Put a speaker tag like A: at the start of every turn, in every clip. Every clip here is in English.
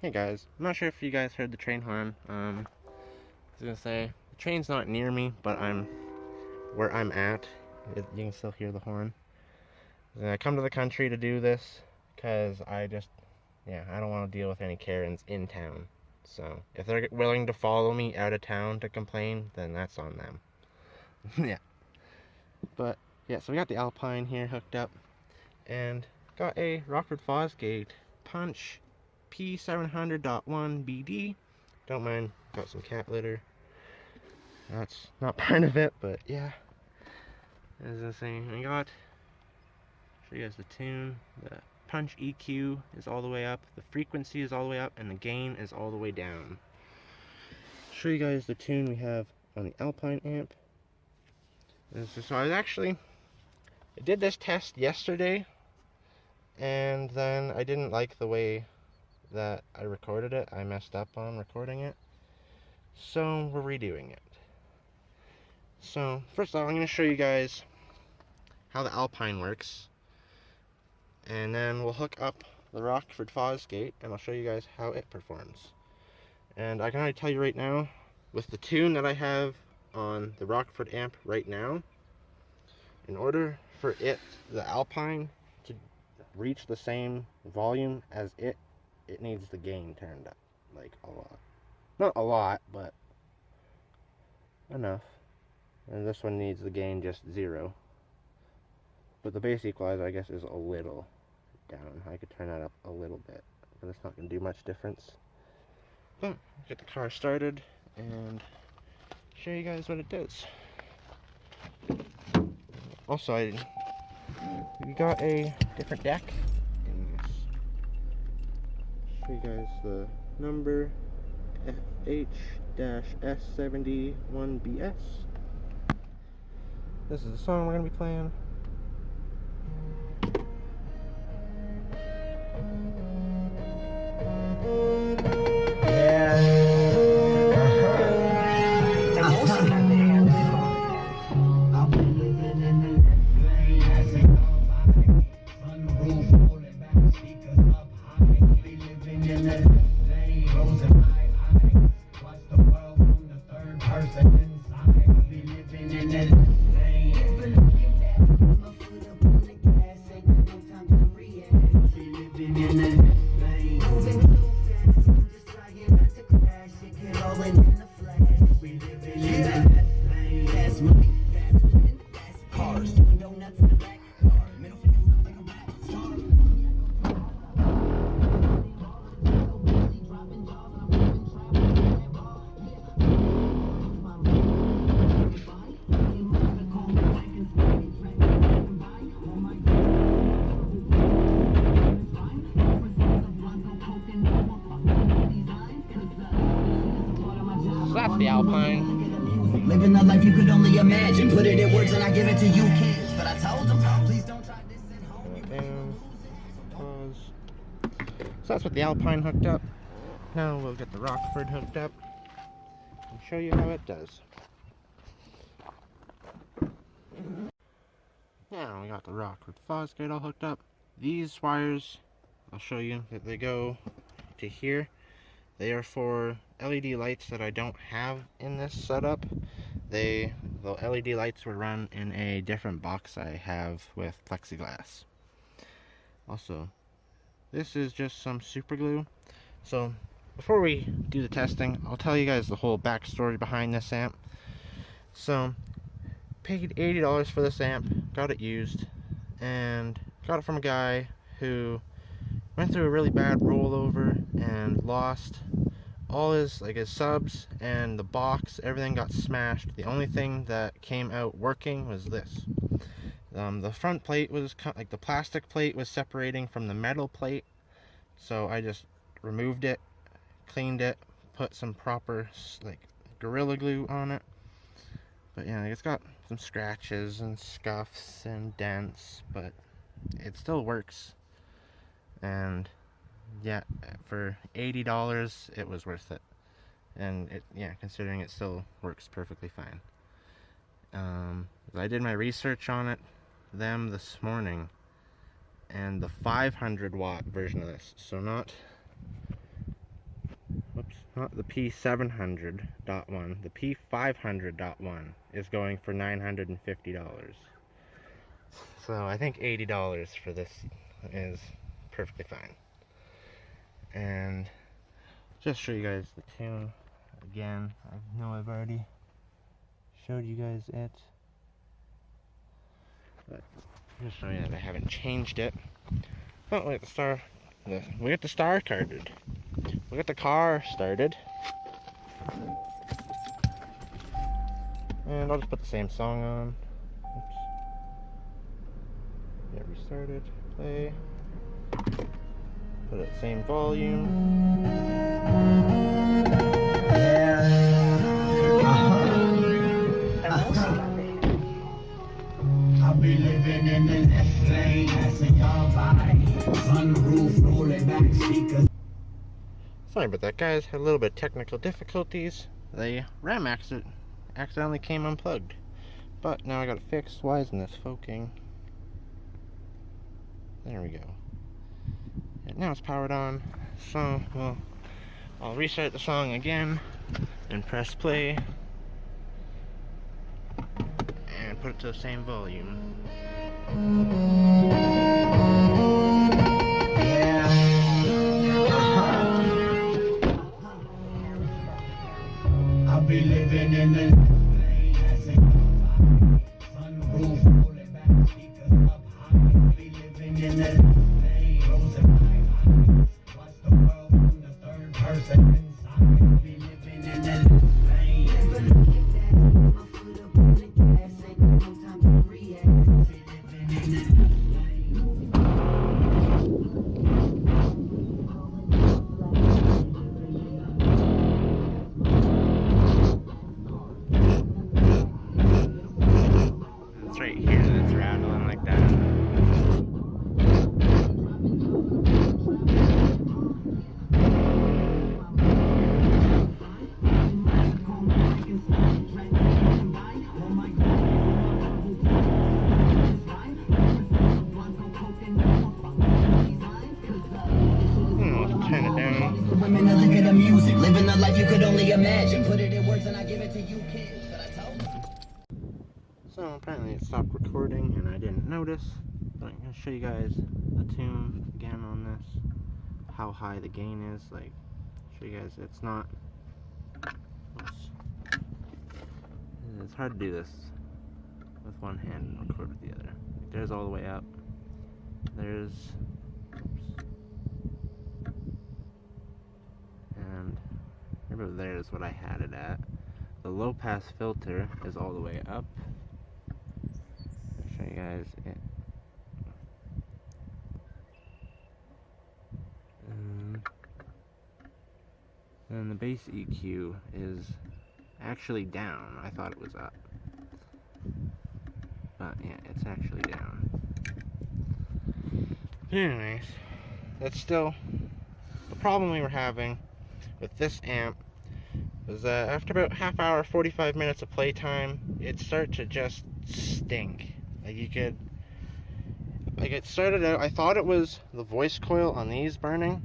A: Hey guys, I'm not sure if you guys heard the train horn. I was gonna say, the train's not near me, but where I'm at, you can still hear the horn. And I come to the country to do this, because I don't want to deal with any Karens in town. So, if they're willing to follow me out of town to complain, then that's on them. Yeah. But, yeah, so we got the Alpine here hooked up, and got a Rockford Fosgate punch p700.1bd. Don't mind, got some cat litter. That's not part of it, but yeah. As I was saying, I got, show you guys the tune. The punch EQ is all the way up, the frequency is all the way up, and the gain is all the way down. Show you guys the tune we have on the Alpine amp. So I did this test yesterday, and then I didn't like the way that I recorded it. I messed up on recording it, so we're redoing it. So first of all, I'm going to show you guys how the Alpine works, and then we'll hook up the Rockford Fosgate and I'll show you guys how it performs. And I can already tell you right now, with the tune that I have on the Rockford amp right now, in order for the Alpine, to reach the same volume as it needs the gain turned up, like a lot. Not a lot, but enough. And this one needs the gain just 0. But the bass equalizer, I guess, is a little down. I could turn that up a little bit, but it's not going to do much difference. But get the car started and show you guys what it does. Also, we got a different deck in this. Show you guys the number FH-S71BS. This is the song we're going to be playing. That's the Alpine.
B: Living the life you could only imagine. Put it in words and I give it to you kids. But I told them, please don't try this at home.
A: And pause. So that's what the Alpine hooked up. Now we'll get the Rockford hooked up and show you how it does. Now we got the Rockford Fosgate all hooked up. These wires, I'll show you that they go to here. They are for LED lights that I don't have in this setup. The LED lights were run in a different box I have with plexiglass. Also, this is just some super glue. So before we do the testing, I'll tell you guys the whole backstory behind this amp. So, paid $80 for this amp, got it used, and got it from a guy who went through a really bad rollover and lost all his subs and the box. Everything got smashed. The only thing that came out working was this. The front plate was the plastic plate was separating from the metal plate, so I just removed it, cleaned it, put some proper Gorilla Glue on it. But yeah, it's got some scratches and scuffs and dents, but it still works. And yeah, for $80 it was worth it. And considering it still works perfectly fine. I did my research on them this morning, and the 500 watt version of this, so not not the p700.1, the p500.1 is going for $950. So I think $80 for this is perfectly fine. And just show you guys the tune again. I know I've already showed you guys it, but just show you that I haven't changed it. But we got the star started. We got the car started. And I'll just put the same song on. Oops. Yeah, restarted. Play. Put it same volume.
B: I'll be living in the left lane, passing y'all by. Sunroof, rolling back speakers.
A: Sorry about that, guys. Had a little bit of technical difficulties. The RAM accidentally came unplugged. But now I got it fixed. Why isn't this focusing? There we go. And now it's powered on. So, well, I'll restart the song again and press play and put it to the same volume.
B: I'll be living in the sunroof, rolling back speakers up high. I'll be living in the rose and watch the world from the third person inside. I'll be living in the
A: It's right here that's rattling like that. Turn it down.
B: women to look at the music, living the life you could only imagine. Put it in words and I give it to you kids, but I told you.
A: So apparently it stopped recording and I didn't notice. But I'm going to show you guys the tune again on this. How high the gain is. Like, show you guys it's not. Oops. It's hard to do this with one hand and record with the other. Like, there's all the way up. There's. Oops. And right over there is what I had it at. The low pass filter is all the way up. I'll show you guys it. And the bass EQ is actually down. I thought it was up. But yeah, it's actually down. Anyways, that's still the problem we were having with this amp was that after about half hour, 45 minutes of playtime, it started to just stink. Like it started out, I thought it was the voice coil on these burning,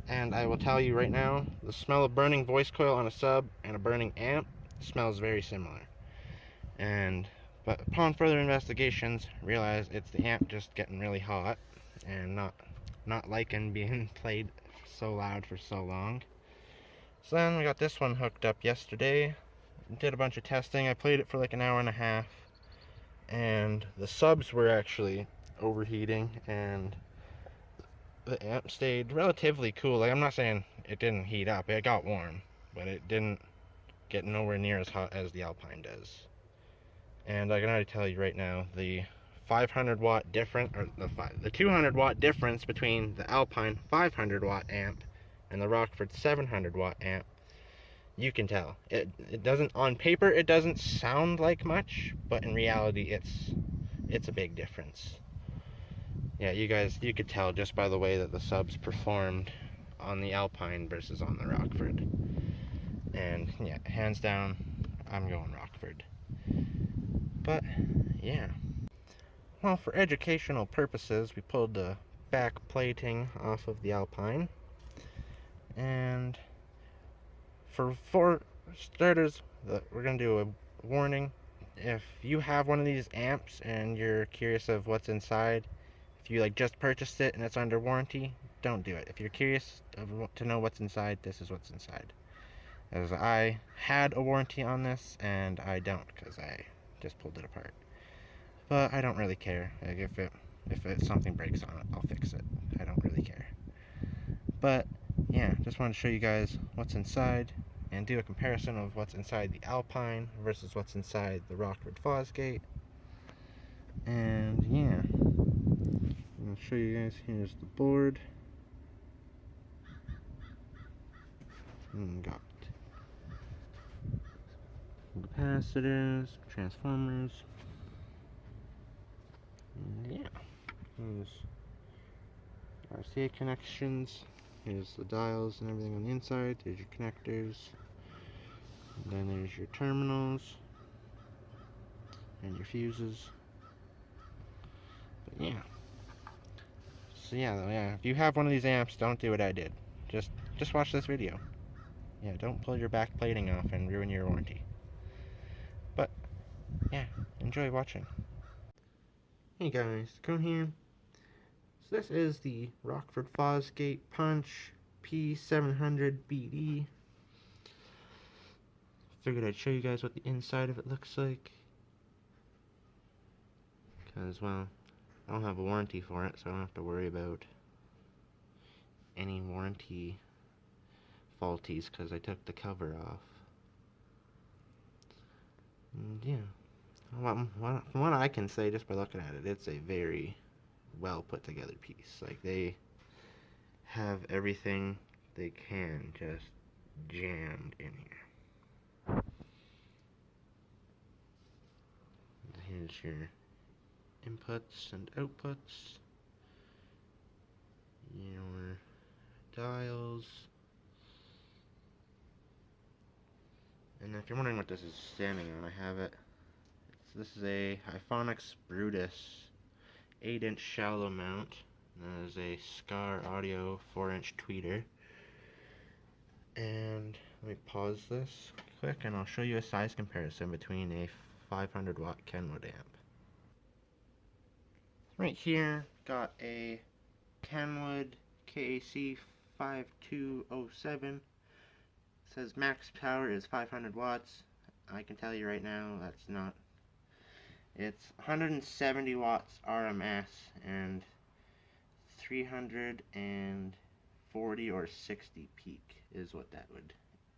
A: and I will tell you right now, the smell of burning voice coil on a sub and a burning amp smells very similar. But upon further investigations, realized it's the amp just getting really hot and not liking being played so loud for so long. So then we got this one hooked up yesterday, did a bunch of testing. I played it for like an hour and a half, and the subs were actually overheating, and the amp stayed relatively cool. Like, I'm not saying it didn't heat up, it got warm, but it didn't get nowhere near as hot as the Alpine does. And I can already tell you right now, the 500 watt difference, or the 200 watt difference between the Alpine 500 watt amp and the Rockford 700 watt amp, you can tell. It doesn't, on paper, it doesn't sound like much, but in reality, it's a big difference. Yeah, you could tell just by the way that the subs performed on the Alpine versus on the Rockford. And yeah, hands down, I'm going Rockford. But yeah. Well, for educational purposes, we pulled the back plating off of the Alpine. And For starters, we're gonna do a warning. If you have one of these amps and you're curious of what's inside, if you like just purchased it and it's under warranty, don't do it. If you're curious to know what's inside, this is what's inside. As I had a warranty on this and I don't, because I just pulled it apart. But I don't really care. Like if something breaks on it, I'll fix it. I don't really care. But yeah, just wanted to show you guys what's inside and do a comparison of what's inside the Alpine versus what's inside the Rockford Fosgate. And yeah, I'll show you guys. Here's the board. And got capacitors, transformers. And yeah, here's RCA connections. Here's the dials and everything on the inside. There's your connectors. And then there's your terminals and your fuses. But yeah. So yeah, if you have one of these amps, don't do what I did. Just watch this video. Yeah, don't pull your back plating off and ruin your warranty. But yeah, enjoy watching. Hey guys, come here. So this is the Rockford Fosgate Punch p700.bd. Figured I'd show you guys what the inside of it looks like. Because, well, I don't have a warranty for it, so I don't have to worry about any warranty faulties because I took the cover off. And yeah, from what I can say just by looking at it, it's a very well put together piece. Like, they have everything they can just jammed in here. Here's your inputs and outputs, your dials, and if you're wondering what this is standing on, I have it. This is a Hyphonics Brutus 8-inch shallow mount. That is a Scar Audio 4-inch tweeter. And let me pause this quick and I'll show you a size comparison between a 500 watt Kenwood amp. Right here, got a Kenwood KAC 5207. It says max power is 500 watts. I can tell you right now that's not. It's 170 watts RMS and 340 or 60 peak is what that would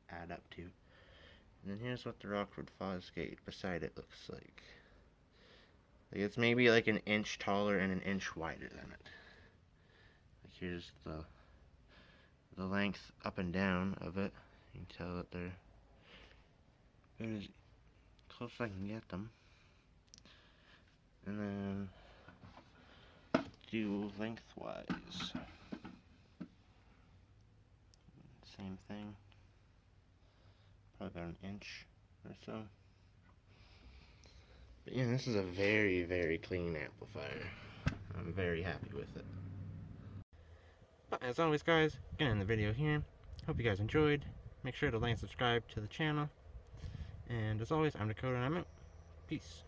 A: add up to. And then here's what the Rockford Fosgate beside it looks like. It's maybe like an inch taller and an inch wider than it. Like here's the length up and down of it. You can tell that they're as close as I can get them. And then do lengthwise. Same thing. Probably about an inch or so. But yeah, this is a very, very clean amplifier. I'm very happy with it. But as always guys, gonna end the video here. Hope you guys enjoyed. Make sure to like and subscribe to the channel. And as always, I'm Dakota and I'm out. Peace.